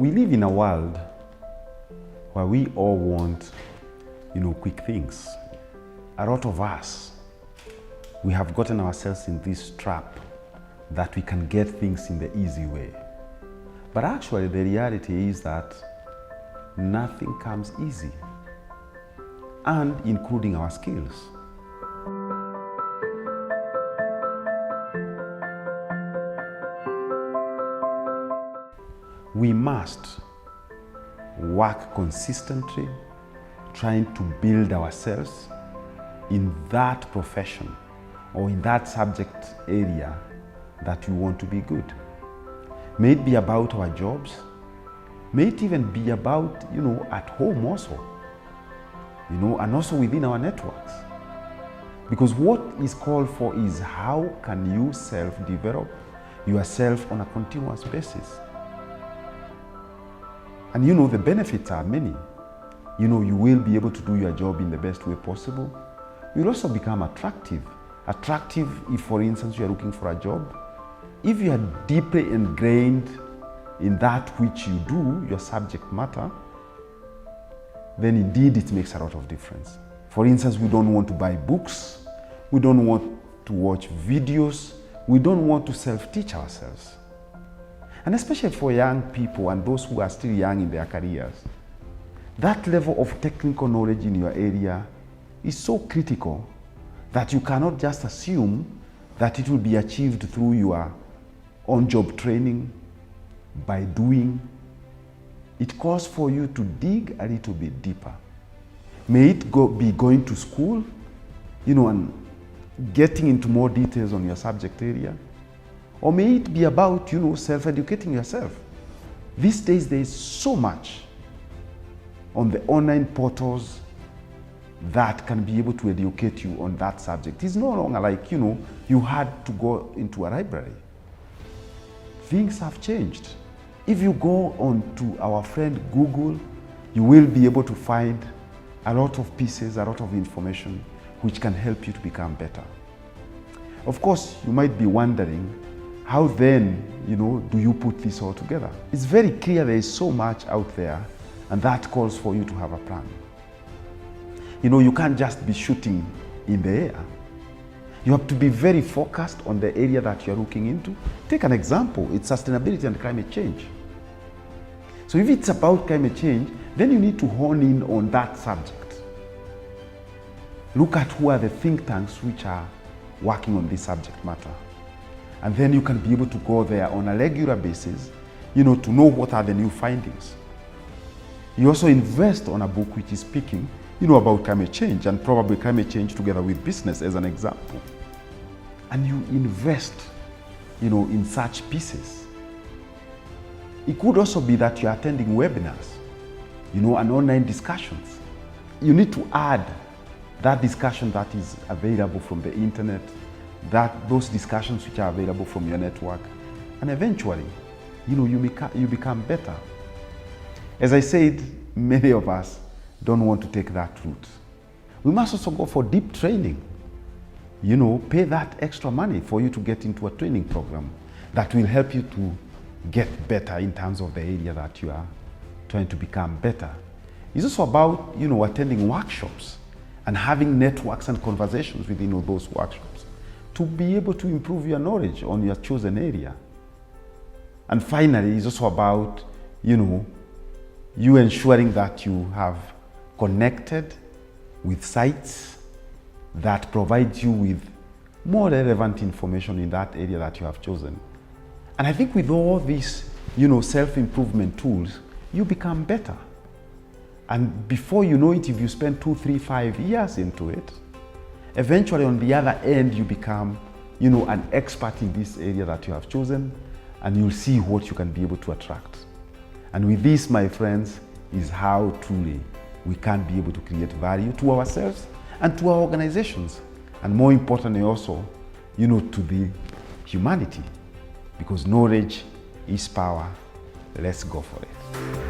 we live in a world where we all want, quick things. A lot of us, we have gotten ourselves in this trap that we can get things in the easy way. But actually, the reality is that nothing comes easy, and including our skills. We must work consistently, trying to build ourselves in that profession or in that subject area that we want to be good. May it be about our jobs, may it even be about, at home also, and also within our networks. Because what is called for is how can you self-develop yourself on a continuous basis. And the benefits are many. You will be able to do your job in the best way possible. You'll also become attractive. Attractive if, for instance, you are looking for a job. If you are deeply ingrained in that which you do, your subject matter, then indeed it makes a lot of difference. For instance, we don't want to buy books. We don't want to watch videos. We don't want to self-teach ourselves. And especially for young people and those who are still young in their careers, that level of technical knowledge in your area is so critical that you cannot just assume that it will be achieved through your on-job training, by doing. It calls for you to dig a little bit deeper. May it be going to school, and getting into more details on your subject area, or may it be about, self-educating yourself. These days, there is so much on the online portals that can be able to educate you on that subject. It's no longer like, you had to go into a library. Things have changed. If you go on to our friend Google, you will be able to find a lot of pieces, a lot of information which can help you to become better. Of course, you might be wondering, how then, do you put this all together? It's very clear there is so much out there, and that calls for you to have a plan. You can't just be shooting in the air. You have to be very focused on the area that you're looking into. Take an example, it's sustainability and climate change. So if it's about climate change, then you need to hone in on that subject. Look at who are the think tanks which are working on this subject matter. And then you can be able to go there on a regular basis, to know what are the new findings. You also invest on a book which is speaking, about climate change, and probably climate change together with business as an example. And you invest, in such pieces. It could also be that you're attending webinars, and online discussions. You need to add that discussion that is available from the internet, those discussions which are available from your network, and eventually, you become better. As I said, many of us don't want to take that route. We must also go for deep training. Pay that extra money for you to get into a training program that will help you to get better in terms of the area that you are trying to become better. It's also about, attending workshops and having networks and conversations within those workshops to be able to improve your knowledge on your chosen area. And finally, it's also about, you ensuring that you have connected with sites that provide you with more relevant information in that area that you have chosen. And I think with all these, self-improvement tools, you become better. And before you know it, if you spend 2, 3, 5 years into it, eventually on the other end, you become, an expert in this area that you have chosen, and you'll see what you can be able to attract. And with this, my friends, is how truly we can be able to create value to ourselves and to our organizations. And more importantly also, to the humanity. Because knowledge is power. Let's go for it.